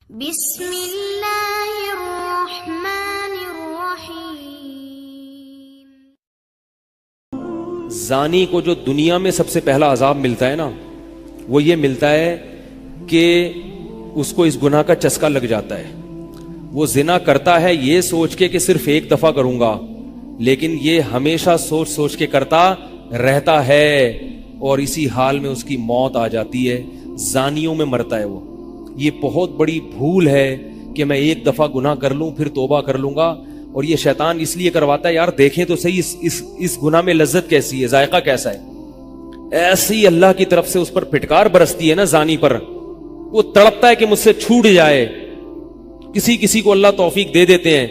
بسم اللہ الرحمن الرحیم۔ زانی کو جو دنیا میں سب سے پہلا عذاب ملتا ہے نا، وہ یہ ملتا ہے کہ اس کو اس گناہ کا چسکا لگ جاتا ہے۔ وہ زنا کرتا ہے یہ سوچ کے کہ صرف ایک دفعہ کروں گا، لیکن یہ ہمیشہ سوچ سوچ کے کرتا رہتا ہے، اور اسی حال میں اس کی موت آ جاتی ہے، زانیوں میں مرتا ہے وہ۔ یہ بہت بڑی بھول ہے کہ میں ایک دفعہ گناہ کر لوں پھر توبہ کر لوں گا، اور یہ شیطان اس لیے کرواتا ہے، یار دیکھیں تو صحیح اس گناہ میں لذت کیسی ہے، ذائقہ کیسا ہے۔ ایسی اللہ کی طرف سے اس پر پھٹکار برستی ہے نا زانی پر، وہ تڑپتا ہے کہ مجھ سے چھوٹ جائے۔ کسی کو اللہ توفیق دے دیتے ہیں،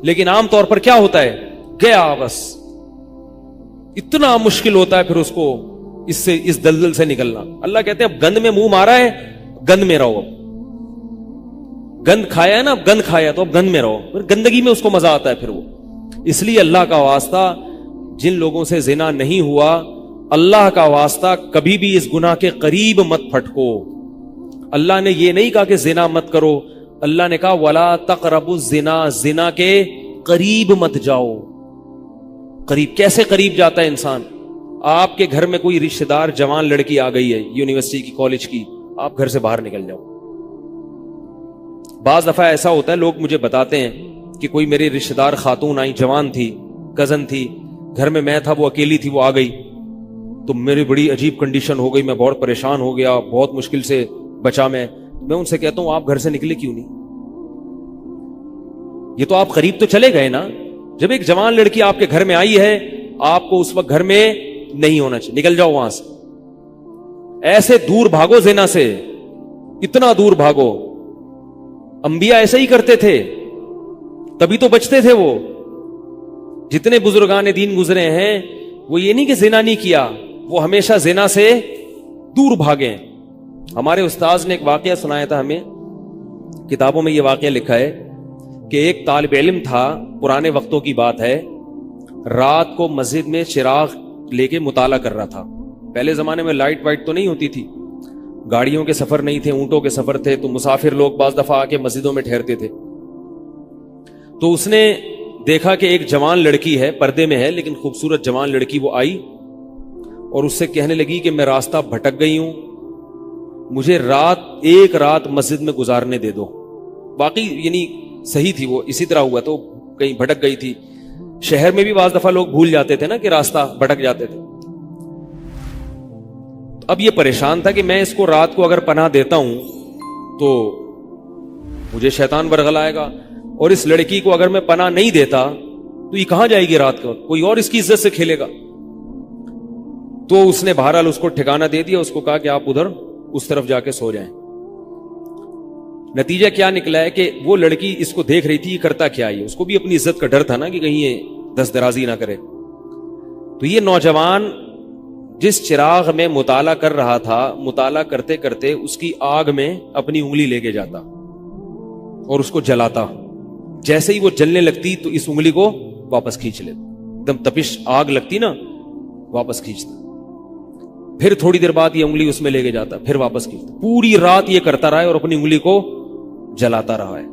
لیکن عام طور پر کیا ہوتا ہے، گیا بس۔ اتنا مشکل ہوتا ہے پھر اس کو اس دلدل سے نکلنا۔ اللہ کہتے ہیں اب گند میں منہ مارا ہے، گند میں رہو۔ اب گند کھایا ہے نا، اب گند کھایا تو اب گند میں رہو۔ پھر گندگی میں اس کو مزہ آتا ہے پھر وہ۔ اس لیے اللہ کا واسطہ، جن لوگوں سے زنا نہیں ہوا، اللہ کا واسطہ کبھی بھی اس گناہ کے قریب مت پھٹکو۔ اللہ نے یہ نہیں کہا کہ زنا مت کرو، اللہ نے کہا وَلَا تَقْرَبُوا الزِّنَا، زنا کے قریب مت جاؤ۔ قریب کیسے قریب جاتا ہے انسان؟ آپ کے گھر میں کوئی رشتہ دار جوان لڑکی آ گئی ہے یونیورسٹی کی، کالج کی، آپ گھر سے باہر نکل جاؤ۔ بعض دفعہ ایسا ہوتا ہے، لوگ مجھے بتاتے ہیں کہ کوئی میری رشتہ دار خاتون آئی، جوان تھی، کزن تھی، گھر میں میں تھا، وہ اکیلی تھی، وہ آ گئی تو میری بڑی عجیب کنڈیشن ہو گئی، میں بہت پریشان ہو گیا، بہت مشکل سے بچا میں ان سے کہتا ہوں آپ گھر سے نکلے کیوں نہیں؟ یہ تو آپ قریب تو چلے گئے نا۔ جب ایک جوان لڑکی آپ کے گھر میں آئی ہے، آپ کو اس وقت گھر میں نہیں ہونا چاہیے، نکل جاؤ وہاں سے۔ ایسے دور بھاگو زنا سے، اتنا دور بھاگو۔ انبیاء ایسے ہی کرتے تھے، تبھی تو بچتے تھے وہ۔ جتنے بزرگان دین گزرے ہیں، وہ یہ نہیں کہ زنا نہیں کیا، وہ ہمیشہ زنا سے دور بھاگے۔ ہمارے استاذ نے ایک واقعہ سنایا تھا ہمیں، کتابوں میں یہ واقعہ لکھا ہے کہ ایک طالب علم تھا، پرانے وقتوں کی بات ہے، رات کو مسجد میں چراغ لے کے مطالعہ کر رہا تھا۔ پہلے زمانے میں لائٹ وائٹ تو نہیں ہوتی تھی، گاڑیوں کے سفر نہیں تھے، اونٹوں کے سفر تھے، تو مسافر لوگ بعض دفعہ آ کے مسجدوں میں ٹھہرتے تھے۔ تو اس نے دیکھا کہ ایک جوان لڑکی ہے، پردے میں ہے لیکن خوبصورت جوان لڑکی، وہ آئی اور اس سے کہنے لگی کہ میں راستہ بھٹک گئی ہوں، مجھے ایک رات مسجد میں گزارنے دے دو۔ واقعی یعنی صحیح تھی، وہ اسی طرح ہوا تو کہیں بھٹک گئی تھی۔ شہر میں بھی بعض دفعہ لوگ بھول جاتے تھے نا کہ راستہ بھٹک جاتے تھے۔ اب یہ پریشان تھا کہ میں اس کو رات کو اگر پناہ دیتا ہوں تو مجھے شیطان ورغلائے گا، اور اس لڑکی کو اگر میں پناہ نہیں دیتا تو یہ کہاں جائے گی رات کو، کوئی اور اس کی عزت سے کھیلے گا۔ تو اس نے بہرحال اس کو ٹھکانہ دے دیا، اس کو کہا کہ آپ ادھر اس طرف جا کے سو جائیں۔ نتیجہ کیا نکلا ہے کہ وہ لڑکی اس کو دیکھ رہی تھی، یہ کرتا کیا ہے، اس کو بھی اپنی عزت کا ڈر تھا نا کہ کہیں یہ دست درازی نہ کرے۔ تو یہ نوجوان جس چراغ میں مطالعہ کر رہا تھا، مطالعہ کرتے کرتے اس کی آگ میں اپنی انگلی لے کے جاتا اور اس کو جلاتا۔ جیسے ہی وہ جلنے لگتی تو اس انگلی کو واپس کھینچ لیتا، ایک دم تپش آگ لگتی نا، واپس کھینچتا۔ پھر تھوڑی دیر بعد یہ انگلی اس میں لے کے جاتا، پھر واپس کھینچتا۔ پوری رات یہ کرتا رہا ہے اور اپنی انگلی کو جلاتا رہا ہے۔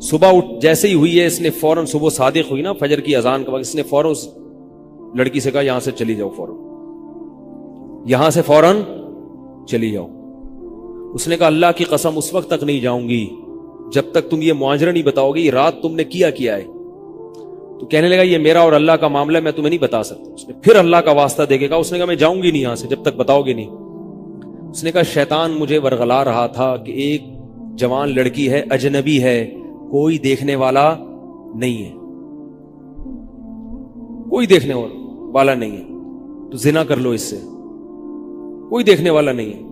صبح جیسے ہی ہوئی ہے، اس نے فوراً، صبح صادق ہوئی نا، فجر کی اذان کا وقت، اس نے فوراً اس لڑکی سے کہا یہاں سے چلی جاؤ، فوراً یہاں سے فوراً چلی جاؤ۔ اس نے کہا اللہ کی قسم اس وقت تک نہیں جاؤں گی جب تک تم یہ معاجرہ نہیں بتاؤ گی، رات تم نے کیا ہے۔ تو کہنے لگا یہ میرا اور اللہ کا معاملہ ہے، میں تمہیں نہیں بتا سکتا۔ اس نے پھر اللہ کا واسطہ دے کے کہا، اس نے کہا میں جاؤں گی نہیں یہاں سے جب تک بتاؤ گے نہیں۔ اس نے کہا شیطان مجھے ورغلا رہا تھا کہ ایک جوان لڑکی ہے، اجنبی ہے، کوئی دیکھنے والا نہیں ہے، کوئی دیکھنے والا نہیں ہے، تو زنا کر لو اس سے، کوئی دیکھنے والا نہیں ہے۔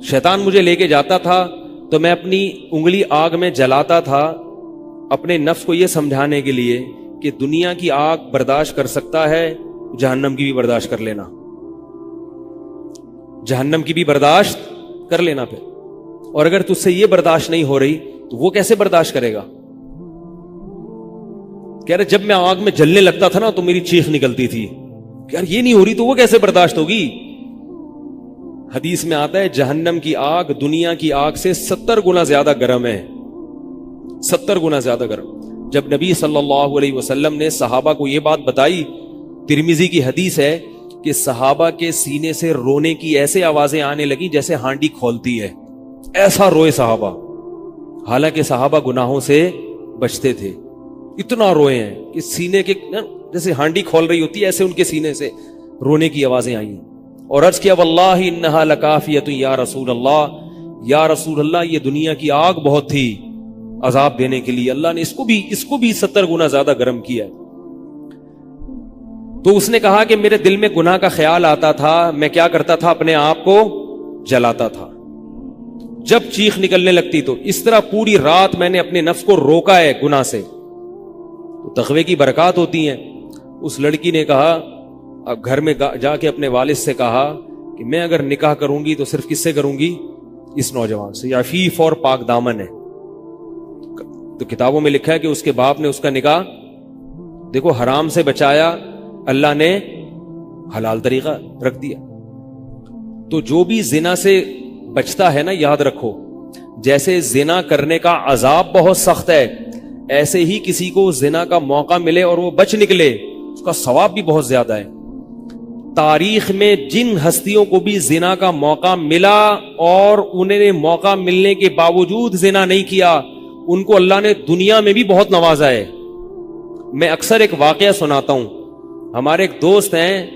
شیطان مجھے لے کے جاتا تھا تو میں اپنی انگلی آگ میں جلاتا تھا، اپنے نفس کو یہ سمجھانے کے لیے کہ دنیا کی آگ برداشت کر سکتا ہے، جہنم کی بھی برداشت کر لینا، جہنم کی بھی برداشت کر لینا پھر۔ اور اگر تجھ سے یہ برداشت نہیں ہو رہی تو وہ کیسے برداشت کرے گا؟ کہہ رہے جب میں آگ میں جلنے لگتا تھا نا تو میری چیخ نکلتی تھی کہ یار یہ نہیں ہو رہی تو وہ کیسے برداشت ہوگی؟ حدیث میں آتا ہے جہنم کی آگ دنیا کی آگ سے 70 گنا زیادہ گرم ہے، 70 گنا زیادہ گرم. جب نبی صلی اللہ علیہ وسلم نے صحابہ کو یہ بات بتائی، ترمذی کی حدیث ہے کہ صحابہ کے سینے سے رونے کی ایسے آوازیں آنے لگی جیسے ہانڈی کھولتی ہے، ایسا روئے صحابہ. حالانکہ صحابہ گناہوں سے بچتے تھے، اتنا روئے ہیں کہ سینے کے جیسے ہانڈی کھول رہی ہوتی ہے ایسے ان کے سینے سے رونے کی آوازیں آئی. اور عرض کیا واللہ انہا لکافیۃ یا رسول اللہ، یا رسول اللہ یہ دنیا کی آگ بہت تھی عذاب دینے کے لیے، اللہ نے اس کو بھی 70 گنا زیادہ گرم کیا ہے. تو اس نے کہا کہ میرے دل میں گناہ کا خیال آتا تھا، میں کیا کرتا تھا، اپنے آپ کو جلاتا تھا جب چیخ نکلنے لگتی. تو اس طرح پوری رات میں نے اپنے نفس کو روکا ہے گناہ سے. تو تقوی کی برکات ہوتی ہیں. اس لڑکی نے کہا، اب گھر میں جا کے اپنے والد سے کہا کہ میں اگر نکاح کروں گی تو صرف کس سے کروں گی، اس نوجوان سے، عفیف اور پاک دامن ہے. تو کتابوں میں لکھا ہے کہ اس کے باپ نے اس کا نکاح دیکھو حرام سے بچایا، اللہ نے حلال طریقہ رکھ دیا. تو جو بھی زنا سے بچتا ہے نا، یاد رکھو جیسے زنا کرنے کا عذاب بہت سخت ہے، ایسے ہی کسی کو زنا کا موقع ملے اور وہ بچ نکلے اس کا ثواب بھی بہت زیادہ ہے. تاریخ میں جن ہستیوں کو بھی زنا کا موقع ملا اور انہیں نے موقع ملنے کے باوجود زنا نہیں کیا، ان کو اللہ نے دنیا میں بھی بہت نوازا ہے. میں اکثر ایک واقعہ سناتا ہوں. ہمارے ایک دوست ہیں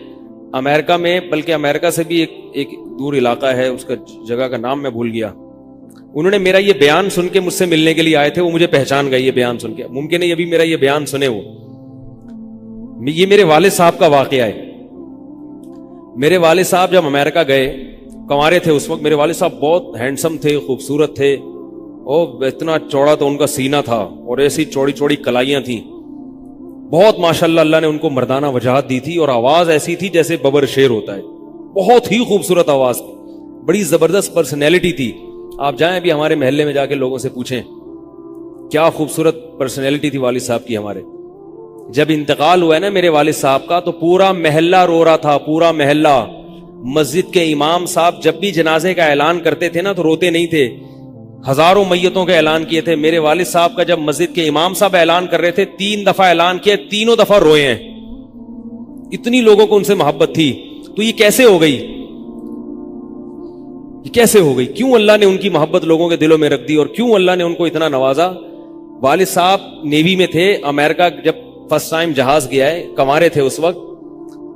امریکہ میں، بلکہ امریکہ سے بھی ایک دور علاقہ ہے، اس کا جگہ کا نام میں بھول گیا. انہوں نے میرا یہ بیان سن کے مجھ سے ملنے کے لیے آئے تھے. وہ مجھے پہچان گئے یہ بیان سن کے. ممکن ہے ابھی میرا یہ بیان سنے. یہ میرے والد صاحب کا واقعہ ہے. میرے والد صاحب جب امریکہ گئے، کنوارے تھے اس وقت. میرے والد صاحب بہت ہینڈسم تھے، خوبصورت تھے، اور اتنا چوڑا تو ان کا سینہ تھا اور ایسی چوڑی چوڑی کلائیاں تھیں. بہت ماشاءاللہ اللہ نے ان کو مردانہ وجاہت دی تھی، اور آواز ایسی تھی جیسے ببر شیر ہوتا ہے. بہت ہی خوبصورت آواز، بڑی زبردست پرسنالٹی تھی. آپ جائیں ابھی ہمارے محلے میں جا کے لوگوں سے پوچھیں کیا خوبصورت پرسنالٹی تھی والد صاحب کی ہمارے. جب انتقال ہوا ہے نا میرے والد صاحب کا، تو پورا محلہ رو رہا تھا، پورا محلہ. مسجد کے امام صاحب جب بھی جنازے کا اعلان کرتے تھے نا تو روتے نہیں تھے. ہزاروں میتوں کا اعلان کیے تھے. میرے والد صاحب کا جب مسجد کے امام صاحب اعلان کر رہے تھے 3 دفعہ اعلان کیا، تینوں دفعہ روئے ہیں. اتنی لوگوں کو ان سے محبت تھی. تو یہ کیسے ہو گئی، یہ کیسے ہو گئی؟ کیوں اللہ نے ان کی محبت لوگوں کے دلوں میں رکھ دی، اور کیوں اللہ نے ان کو اتنا نوازا؟ والد صاحب نیوی میں تھے. امریکہ جب فرسٹ ٹائم جہاز گیا ہے، کنوارے تھے اس وقت.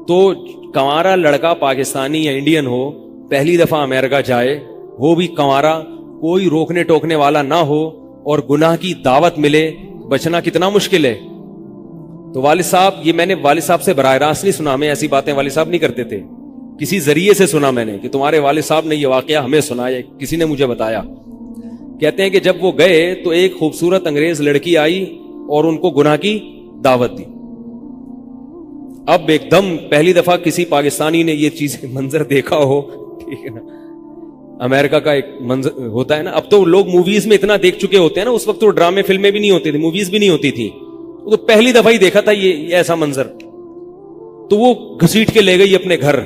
تو کنوارا لڑکا پاکستانی یا انڈین ہو، پہلی دفعہ امریکہ جائے، وہ بھی کنوارا، کوئی روکنے ٹوکنے والا نہ ہو، اور گناہ کی دعوت ملے، بچنا کتنا مشکل ہے. تو والد صاحب، یہ میں نے والد صاحب سے براہ راست نہیں سنا، ہمیں ایسی باتیں والد صاحب نہیں کرتے تھے، کسی ذریعے سے سنا میں نے کہ تمہارے والد صاحب نے یہ واقعہ ہمیں سنایا، کسی نے مجھے بتایا. کہتے ہیں کہ جب وہ گئے تو ایک خوبصورت انگریز لڑکی آئی اور ان کو گناہ کی دعوت دی. اب ایک دم پہلی دفعہ کسی پاکستانی نے یہ چیز منظر دیکھا ہو، ٹھیک ہے نا، امریکہ کا ایک منظر ہوتا ہے نا. اب تو لوگ موویز میں اتنا دیکھ چکے ہوتے ہیں نا، اس وقت تو ڈرامے فلمیں بھی نہیں ہوتی تھی، موویز بھی نہیں ہوتی تھی. تو پہلی دفعہ ہی دیکھا تھا یہ ایسا منظر. تو وہ گھسیٹ کے لے گئی اپنے گھر.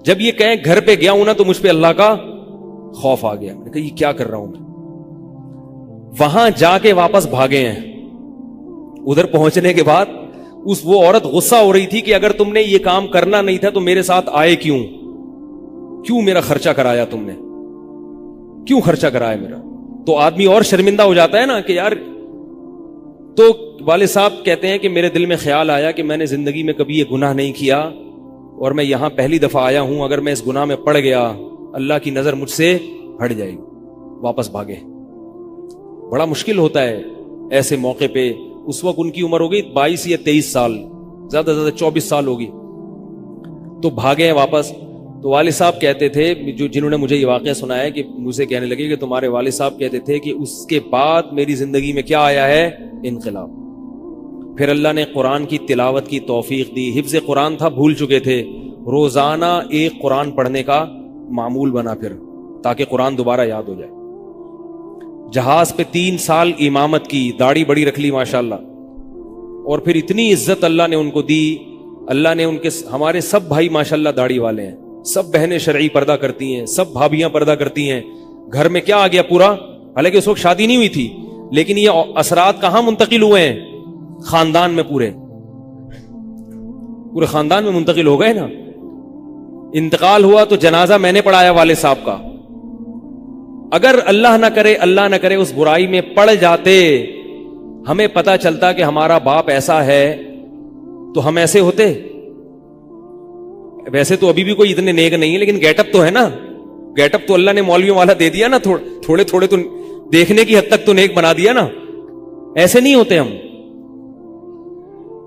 جب یہ کہیں گھر پہ گیا ہوں نا تو مجھ پہ اللہ کا خوف آ گیا. میں نے کہا یہ کیا کر رہا ہوں میں. وہاں جا کے واپس بھاگے ہیں. ادھر پہنچنے کے بعد وہ عورت غصہ ہو رہی تھی کہ اگر تم نے یہ کام کرنا نہیں تھا تو میرے ساتھ آئے کیوں میرا خرچہ کرایا تم نے، کیوں خرچہ کرایا میرا. تو آدمی اور شرمندہ ہو جاتا ہے نا کہ یار. تو والد صاحب کہتے ہیں کہ میرے دل میں خیال آیا کہ میں نے زندگی میں کبھی یہ گناہ نہیں کیا اور میں یہاں پہلی دفعہ آیا ہوں، اگر میں اس گناہ میں پڑ گیا اللہ کی نظر مجھ سے ہٹ جائے گی. واپس بھاگے. بڑا مشکل ہوتا ہے ایسے موقع پہ. اس وقت ان کی عمر ہوگی 22 یا 23 سال، زیادہ سے زیادہ 24 سال ہوگی. تو بھاگے ہیں واپس. تو والد صاحب کہتے تھے، جنہوں نے مجھے یہ واقعہ سنایا، کہ مجھے کہنے لگے کہ تمہارے والد صاحب کہتے تھے کہ اس کے بعد میری زندگی میں کیا آیا ہے، انقلاب. پھر اللہ نے قرآن کی تلاوت کی توفیق دی. حفظ قرآن تھا، بھول چکے تھے. روزانہ ایک قرآن پڑھنے کا معمول بنا پھر، تاکہ قرآن دوبارہ یاد ہو جائے. جہاز پہ 3 سال امامت کی، داڑھی بڑی رکھ لی ماشاءاللہ. اور پھر اتنی عزت اللہ نے ان کو دی. اللہ نے ان کے، ہمارے سب بھائی ماشاءاللہ داڑھی والے ہیں، سب بہنیں شرعی پردہ کرتی ہیں, سب بھابیاں پردہ کرتی ہیں, گھر میں کیا آ گیا پورا, حالانکہ اس وقت شادی نہیں ہوئی تھی, لیکن یہ اثرات کہاں منتقل ہوئے ہیں, خاندان میں, پورے خاندان میں منتقل ہو گئے نا. انتقال ہوا تو جنازہ میں نے پڑھایا والد صاحب کا. اگر اللہ نہ کرے اس برائی میں پڑ جاتے, ہمیں پتا چلتا کہ ہمارا باپ ایسا ہے, تو ہم ایسے ہوتے. ویسے تو ابھی بھی کوئی اتنے نیک نہیں ہے, لیکن گیٹ اپ تو ہے نا, گیٹ اپ تو اللہ نے مولویوں والا دے دیا نا, تھوڑے تھوڑے تو دیکھنے کی حد تک تو نیک بنا دیا نا. ایسے نہیں ہوتے ہم.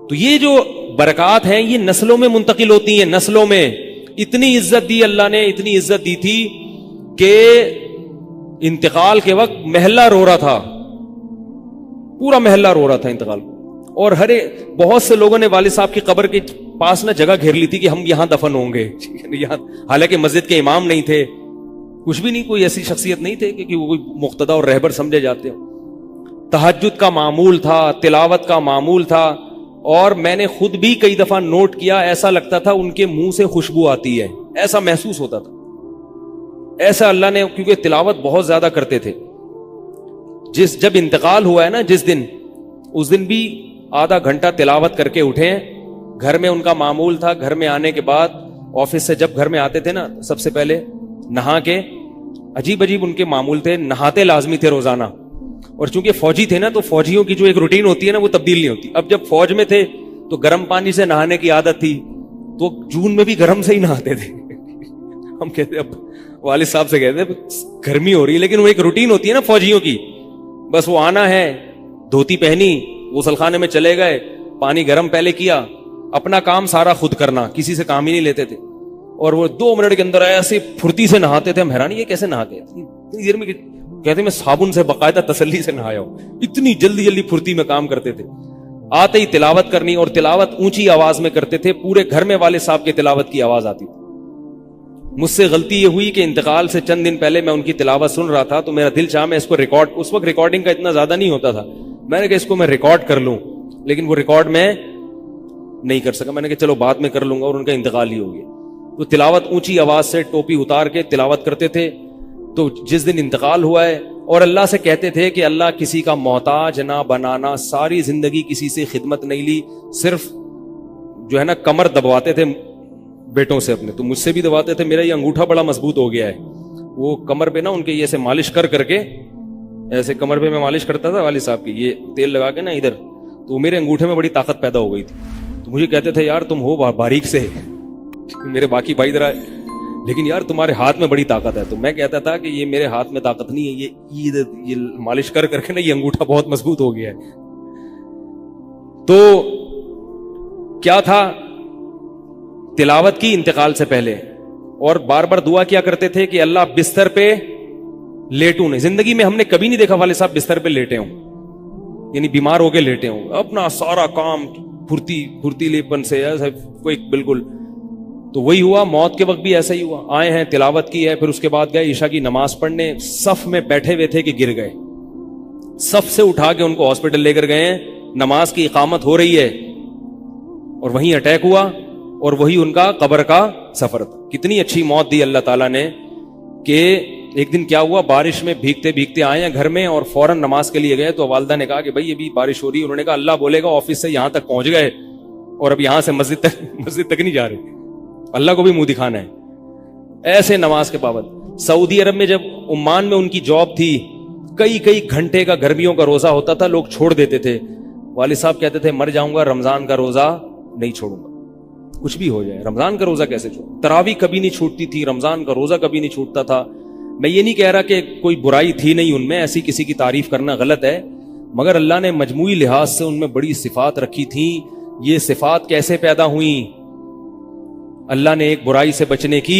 تو یہ جو برکات ہیں یہ نسلوں میں منتقل ہوتی ہیں, نسلوں میں. اتنی عزت دی اللہ نے, اتنی عزت دی تھی کہ انتقال کے وقت محلہ رو رہا تھا, پورا محلہ رو رہا تھا انتقال. اور بہت سے لوگوں نے والد صاحب کی قبر کے پاس نہ جگہ گھیر لی تھی کہ ہم یہاں دفن ہوں گے. حالانکہ مسجد کے امام نہیں تھے, کچھ بھی نہیں, کوئی ایسی شخصیت نہیں تھے کہ وہ کوئی مقتدی اور رہبر سمجھے جاتے ہو. تہجد کا معمول تھا, تلاوت کا معمول تھا, اور میں نے خود بھی کئی دفعہ نوٹ کیا, ایسا لگتا تھا ان کے منہ سے خوشبو آتی ہے, ایسا محسوس ہوتا تھا. ایسا اللہ نے, کیونکہ تلاوت بہت زیادہ کرتے تھے. جب انتقال ہوا ہے نا جس دن, اس دن بھی آدھا گھنٹہ تلاوت کر کے اٹھے. گھر میں ان کا معمول تھا, گھر میں آنے کے بعد آفس سے جب گھر میں آتے تھے نا, سب سے پہلے نہا کے, عجیب ان کے معمول تھے, نہاتے لازمی تھے روزانہ. اور چونکہ فوجی تھے نا, تو فوجیوں کی جو ایک روٹین ہوتی ہے نا, وہ تبدیل نہیں ہوتی. اب جب فوج میں تھے تو گرم پانی سے نہانے کی عادت تھی, تو جون میں بھی گرم سے ہی نہاتے تھے. ہم کہتے, اب والد صاحب سے کہتے گرمی ہو رہی ہے, لیکن وہ ایک روٹین ہوتی ہے نا فوجیوں کی, بس وہ آنا ہے, دھوتی پہنی, غسل خانے میں چلے گئے, پانی گرم پہلے کیا, اپنا کام سارا خود کرنا, کسی سے کام ہی نہیں لیتے تھے. اور وہ 2 منٹ کے اندر ایسے پھرتی سے نہاتے تھے. ہم حیران, یہ کیسے نہاتے اتنی دیر میں؟ کہتے میں صابن سے باقاعدہ تسلی سے نہایا ہوں. اتنی جلدی پھرتی میں کام کرتے تھے. آتے ہی تلاوت کرنی, اور تلاوت اونچی آواز میں کرتے تھے. پورے گھر میں والد صاحب کے تلاوت کی آواز آتی تھی. مجھ سے غلطی یہ ہوئی کہ انتقال سے چند دن پہلے میں ان کی تلاوت سن رہا تھا, تو میرا دل چاہا میں اس کو ریکارڈ, اس وقت ریکارڈنگ کا اتنا زیادہ نہیں ہوتا تھا, میں نے کہا اس کو میں ریکارڈ کر لوں, لیکن وہ ریکارڈ میں نہیں کر سکا. میں نے کہا چلو بعد میں کر لوں گا, اور ان کا انتقال ہی ہو گیا. تو تلاوت اونچی آواز سے ٹوپی اتار کے تلاوت کرتے تھے. تو جس دن انتقال ہوا ہے, اور اللہ سے کہتے تھے کہ اللہ کسی کا محتاج نہ بنانا, ساری زندگی کسی سے خدمت نہیں لی, صرف جو ہے نا کمر دبواتے تھے بیٹوں سے اپنے. تو مجھ سے بھی دبواتے تھے, میرا یہ انگوٹھا بڑا مضبوط ہو گیا ہے. وہ کمر پہ نا ان کے یہ سے مالش کر کے, ایسے کمر پہ میں مالش کرتا تھا والد صاحب کی, یہ تیل لگا کے نا ادھر, تو میرے انگوٹھے میں بڑی طاقت پیدا ہو گئی تھی. تو مجھے کہتے تھے یار تم ہو باریک سے, میرے باقی بھائی ذرا, لیکن یار تمہارے ہاتھ میں بڑی طاقت ہے. تو میں کہتا تھا کہ یہ میرے ہاتھ میں طاقت نہیں ہے, یہ مالش کر کے نا یہ انگوٹھا بہت مضبوط ہو گیا ہے. تو کیا تھا, تلاوت کی انتقال سے پہلے, اور بار بار دعا کیا کرتے تھے کہ اللہ بستر پہ لیٹوں نہیں. زندگی میں ہم نے کبھی نہیں دیکھا والد صاحب بستر پہ لیٹے ہوں, یعنی بیمار ہو کے لیٹے ہوں, اپنا سارا کام پھرتیلے پن سے ایسا کوئی بالکل. تو وہی ہوا, موت کے وقت بھی ایسا ہی ہوا. آئے ہیں, تلاوت کی ہے, پھر اس کے بعد گئے عشاء کی نماز پڑھنے, صف میں بیٹھے ہوئے تھے کہ گر گئے. صف سے اٹھا کے ان کو ہاسپٹل لے کر گئے, نماز کی اقامت ہو رہی ہے, اور وہیں اٹیک ہوا, اور وہی ان کا قبر کا سفر تھا. کتنی اچھی موت دی اللہ تعالیٰ نے, کہ ایک دن کیا ہوا, بارش میں بھیگتے بھیگتے آئے ہیں گھر میں, اور فوراً نماز کے لیے گئے. تو والدہ نے کہا کہ بھائی ابھی بارش ہو رہی ہے. انہوں نے کہا اللہ بولے گا آفس سے یہاں تک پہنچ گئے, اور اب یہاں سے مسجد تک نہیں جا رہے, اللہ کو بھی منہ دکھانا ہے. ایسے نماز کے پابند. سعودی عرب میں جب عمان میں ان کی جاب تھی, کئی گھنٹے کا گرمیوں کا روزہ ہوتا تھا, لوگ چھوڑ دیتے تھے. والد صاحب کہتے تھے مر جاؤں گا, رمضان کا روزہ نہیں چھوڑوں گا, کچھ بھی ہو جائے رمضان کا روزہ کیسے چھوڑوں. تراویح کبھی نہیں چھوٹتی تھی, رمضان کا روزہ کبھی نہیں چھوٹتا تھا. میں یہ نہیں کہہ رہا کہ کوئی برائی تھی نہیں ان میں, ایسی کسی کی تعریف کرنا غلط ہے, مگر اللہ نے مجموعی لحاظ سے ان میں بڑی صفات رکھی تھیں. یہ صفات کیسے پیدا ہوئیں؟ اللہ نے ایک برائی سے بچنے کی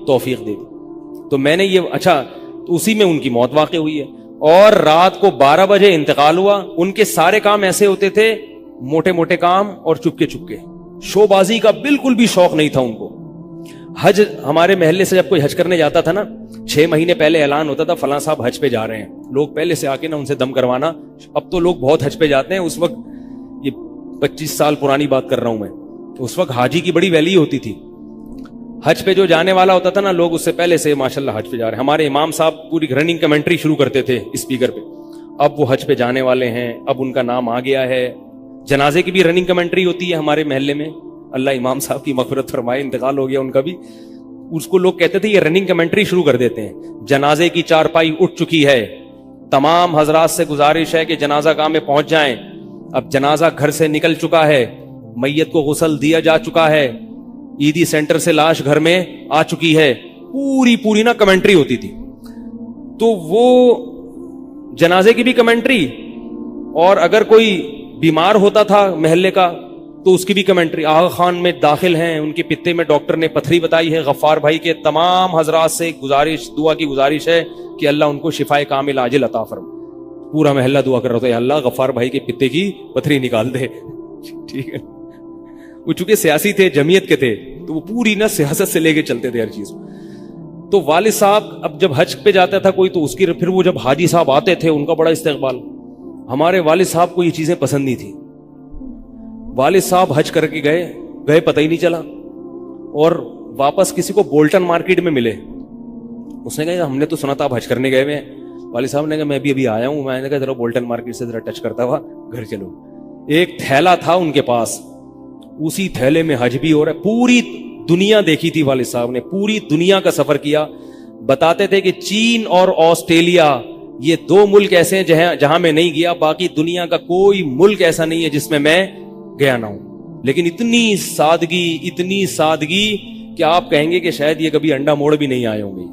توفیق دے دی. تو میں نے یہ تو اسی میں ان کی موت واقع ہوئی ہے. اور رات کو 12 بجے انتقال ہوا. ان کے سارے کام ایسے ہوتے تھے, موٹے موٹے کام اور چپکے شو بازی کا بالکل بھی شوق نہیں تھا ان کو. حج, ہمارے محلے سے جب کوئی حج کرنے جاتا تھا نا, 6 مہینے پہلے اعلان ہوتا تھا فلاں صاحب حج پہ جا رہے ہیں. لوگ پہلے سے آ کے نا ان سے دم کروانا. اب تو لوگ بہت حج پہ جاتے ہیں, اس وقت یہ 25 سال پرانی بات کر رہا ہوں میں, تو اس وقت حاجی کی بڑی ویلیو ہوتی تھی. حج پہ جو جانے والا ہوتا تھا نا, لوگ اس سے پہلے سے ماشاءاللہ حج پہ جا رہے ہیں. ہمارے امام صاحب پوری رننگ کمنٹری شروع کرتے تھے اسپیکر پہ. اب وہ حج پہ جانے والے ہیں, اب ان کا نام آ گیا ہے. جنازے کی بھی رننگ کمنٹری ہوتی ہے ہمارے محلے میں, اللہ امام صاحب کی مغفرت فرمائے, انتقال ہو گیا ان کا بھی. اس کو لوگ کہتے تھے یہ رننگ کمنٹری شروع کر دیتے ہیں. جنازے کی چارپائی اٹھ چکی ہے, تمام حضرات سے گزارش ہے کہ جنازہ گاہ میں پہنچ جائیں. اب جنازہ گھر سے نکل چکا ہے, میت کو غسل دیا جا چکا ہے, عیدی سینٹر سے لاش گھر میں آ چکی ہے. پوری نا کمنٹری ہوتی تھی. تو وہ جنازے کی بھی کمنٹری, اور اگر کوئی بیمار ہوتا تھا محلے کا تو اس کی بھی کمنٹری. آغا خان میں داخل ہیں, ان کے پتے میں ڈاکٹر نے پتھری بتائی ہے. غفار بھائی کے تمام حضرات سے گزارش, دعا کی گزارش ہے کہ اللہ ان کو شفائے کامل عاجل عطا فرمائے. پورا محلہ دعا کر رہا تھا, اللہ غفار بھائی کے پتے کی پتھری نکال دے. ٹھیک ہے, وہ چونکہ سیاسی تھے, جمعیت کے تھے, تو وہ پوری نا سیاست سے لے کے چلتے تھے ہر چیز. تو والد صاحب اب جب حج پہ جاتا تھا کوئی, تو اس کی پھر وہ جب حاجی صاحب آتے تھے ان کا بڑا استقبال. ہمارے والد صاحب کو یہ چیزیں پسند نہیں تھی. والد صاحب حج کر کے گئے پتہ ہی نہیں چلا, اور واپس کسی کو بولٹن مارکیٹ میں ملے. اس نے کہا ہم نے تو سنا تھا آپ حج کرنے گئے ہوئے ہیں. والد صاحب نے کہا میں بھی ابھی آیا ہوں. میں نے کہا ذرا بولٹن مارکیٹ سے ذرا ٹچ کرتا ہوا گھر چلو. ایک تھیلا تھا ان کے پاس, اسی تھیلے میں حج بھی ہو رہا ہے. پوری دنیا دیکھی تھی والد صاحب نے, پوری دنیا کا سفر کیا. بتاتے تھے کہ چین اور آسٹریلیا یہ 2 ملک ایسے ہیں جہاں میں نہیں گیا, باقی دنیا کا کوئی ملک ایسا نہیں ہے جس میں گیا نہ ہوں. لیکن اتنی سادگی کہ آپ کہیں گے کہ شاید یہ کبھی انڈا موڑ بھی نہیں آئے ہوں گے.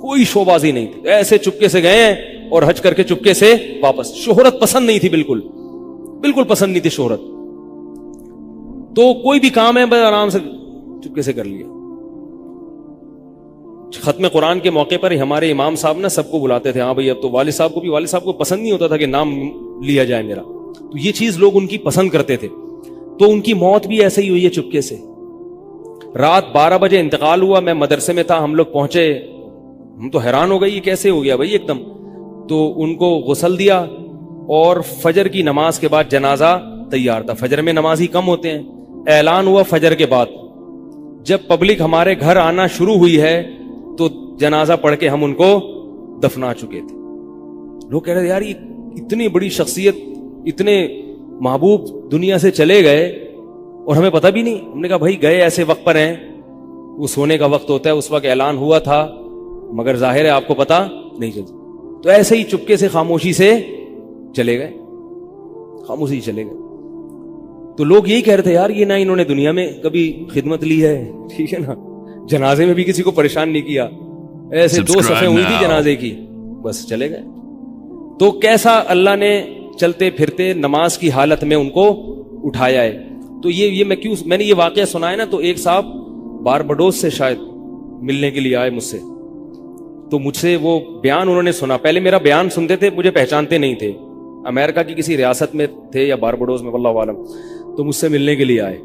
کوئی شوبازی نہیں تھی, ایسے چپکے سے گئے ہیں اور حج کر کے چپکے سے واپس. شہرت پسند نہیں تھی, بالکل پسند نہیں تھی شہرت. تو کوئی بھی کام ہے بس آرام سے چپکے سے کر لیا. ختم قرآن کے موقع پر ہمارے امام صاحب نا سب کو بلاتے تھے. ہاں بھائی, اب تو والد صاحب کو پسند نہیں ہوتا تھا کہ نام لیا جائے میرا, تو یہ چیز لوگ ان کی پسند کرتے تھے. تو ان کی موت بھی ایسے ہی ہوئی ہے چپکے سے. رات 12 بجے انتقال ہوا, میں مدرسے میں تھا, ہم لوگ پہنچے, ہم تو حیران ہو گئے یہ کیسے ہو گیا بھائی ایک دم. تو ان کو غسل دیا, اور فجر کی نماز کے بعد جنازہ تیار تھا. فجر میں نمازی کم ہوتے ہیں. اعلان ہوا فجر کے بعد. جب پبلک ہمارے گھر آنا شروع ہوئی ہے تو جنازہ پڑھ کے ہم ان کو دفنا چکے تھے. لوگ کہہ رہے تھے یار یہ اتنی بڑی شخصیت, اتنے محبوب دنیا سے چلے گئے اور ہمیں پتہ بھی نہیں. ہم نے کہا بھائی گئے ایسے وقت پر ہیں, وہ سونے کا وقت ہوتا ہے, اس وقت اعلان ہوا تھا, مگر ظاہر ہے آپ کو پتہ نہیں چلتا. تو ایسے ہی چپکے سے خاموشی سے چلے گئے. تو لوگ یہی کہہ رہے تھے یار یہ نہ انہوں نے دنیا میں کبھی خدمت لی ہے, ٹھیک ہے نا, جنازے میں بھی کسی کو پریشان نہیں کیا, ایسے 2 صفیں ہوئی تھی جنازے کی, بس چلے گئے. تو کیسا اللہ نے چلتے پھرتے نماز کی حالت میں ان کو اٹھایا ہے. تو یہ میں نے یہ واقعہ سنا ہے نا, تو ایک صاحب باربڈوس سے شاید ملنے کے لیے آئے مجھ سے. تو مجھ سے وہ بیان انہوں نے سنا, پہلے میرا بیان سنتے تھے, مجھے پہچانتے نہیں تھے, امریکہ کی کسی ریاست میں تھے یا باربڈوس میں واللہ عالم. تو مجھ سے ملنے کے لیے آئے,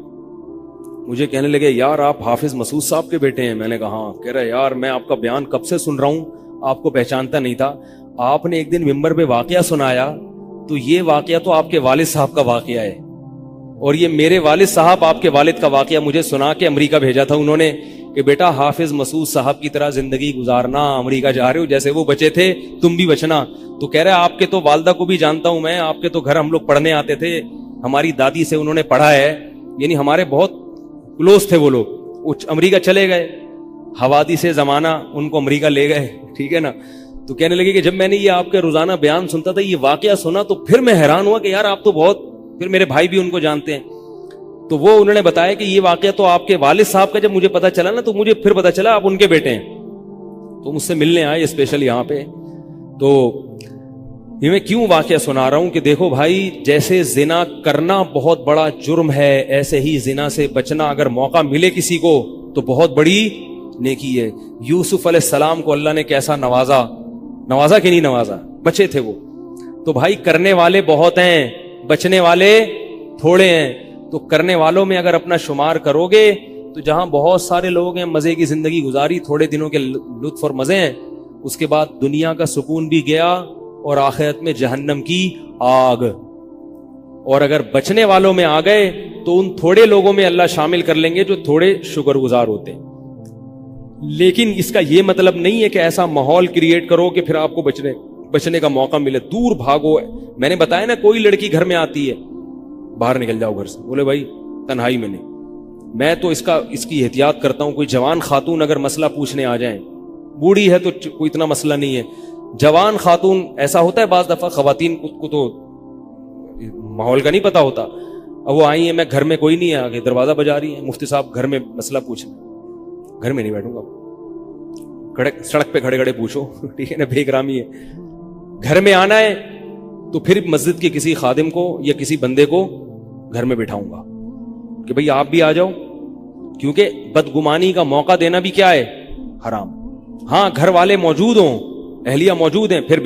مجھے کہنے لگے یار آپ حافظ مسعود صاحب کے بیٹے ہیں. میں نے کہا ہاں. کہہ رہے یار میں آپ کا بیان کب سے سن رہا ہوں, آپ کو پہچانتا نہیں تھا. آپ نے ایک دن ممبر پہ واقعہ سنایا, تو یہ واقعہ تو آپ کے والد صاحب کا واقعہ ہے, اور یہ میرے والد صاحب آپ کے والد کا واقعہ مجھے سنا کے امریکہ بھیجا تھا انہوں نے کہ بیٹا حافظ مسعود صاحب کی طرح زندگی گزارنا, امریکہ جا رہے ہو, جیسے وہ بچے تھے تم بھی بچنا. تو کہہ رہے آپ کے تو والدہ کو بھی جانتا ہوں میں, آپ کے تو گھر ہم لوگ پڑھنے آتے تھے, ہماری دادی سے انہوں نے پڑھا ہے, یعنی ہمارے بہت کلوز تھے وہ لوگ. وہ امریکہ چلے گئے, حوادث زمانہ ان کو امریکہ لے گئے, ٹھیک ہے نا. تو کہنے لگے کہ جب میں نے یہ آپ کے روزانہ بیان سنتا تھا, یہ واقعہ سنا, تو پھر میں حیران ہوا کہ یار آپ تو بہت, پھر میرے بھائی بھی ان کو جانتے ہیں. تو وہ انہوں نے بتایا کہ یہ واقعہ تو آپ کے والد صاحب کا جب مجھے پتا چلا نا, تو مجھے پھر پتا چلا آپ ان کے بیٹے ہیں. تو مجھ سے ملنے آئے اسپیشل یہاں پہ. تو یہ میں کیوں واقعہ سنا رہا ہوں کہ دیکھو بھائی, جیسے زنا کرنا بہت بڑا جرم ہے, ایسے ہی زنا سے بچنا اگر موقع ملے کسی کو تو بہت بڑی نیکی ہے. یوسف علیہ السلام کو اللہ نے کیسا نوازا کہ نہیں نوازا, بچے تھے وہ. تو بھائی کرنے والے بہت ہیں, بچنے والے تھوڑے ہیں. تو کرنے والوں میں اگر اپنا شمار کرو گے تو جہاں بہت سارے لوگ ہیں مزے کی زندگی گزاری, تھوڑے دنوں کے لطف اور مزے ہیں, اس کے بعد دنیا کا سکون بھی گیا اور آخرت میں جہنم کی آگ. اور اگر بچنے والوں میں آ گئے تو ان تھوڑے لوگوں میں اللہ شامل کر لیں گے جو تھوڑے شکر گزار ہوتے ہیں. لیکن اس کا یہ مطلب نہیں ہے کہ ایسا ماحول کریٹ کرو کہ پھر آپ کو بچنے کا موقع ملے. دور بھاگو. میں نے بتایا نا, کوئی لڑکی گھر میں آتی ہے, باہر نکل جاؤ گھر سے, بولے بھائی تنہائی میں نہیں. میں تو اس کی احتیاط کرتا ہوں. کوئی جوان خاتون اگر مسئلہ پوچھنے آ جائیں, بوڑھی ہے تو کوئی اتنا مسئلہ نہیں ہے, جوان خاتون ایسا ہوتا ہے بعض دفعہ خواتین کو تو ماحول کا نہیں پتا ہوتا, اب وہ آئی ہیں, میں گھر میں کوئی نہیں ہے, آگے دروازہ بجا رہی ہیں, مفتی صاحب گھر میں مسئلہ پوچھنا. گھر میں نہیں بیٹھوں گا, سڑک پہ کھڑے کھڑے پوچھو, ٹھیک ہے نا, بے احترامی ہے. گھر میں آنا ہے تو پھر مسجد کے کسی خادم کو یا کسی بندے کو گھر میں بٹھاؤں گا کہ بھئی آپ بھی آ جاؤ, کیونکہ بدگمانی کا موقع دینا بھی کیا ہے, حرام. ہاں گھر والے موجود ہوں, اہلیہ موجود ہیں, پھر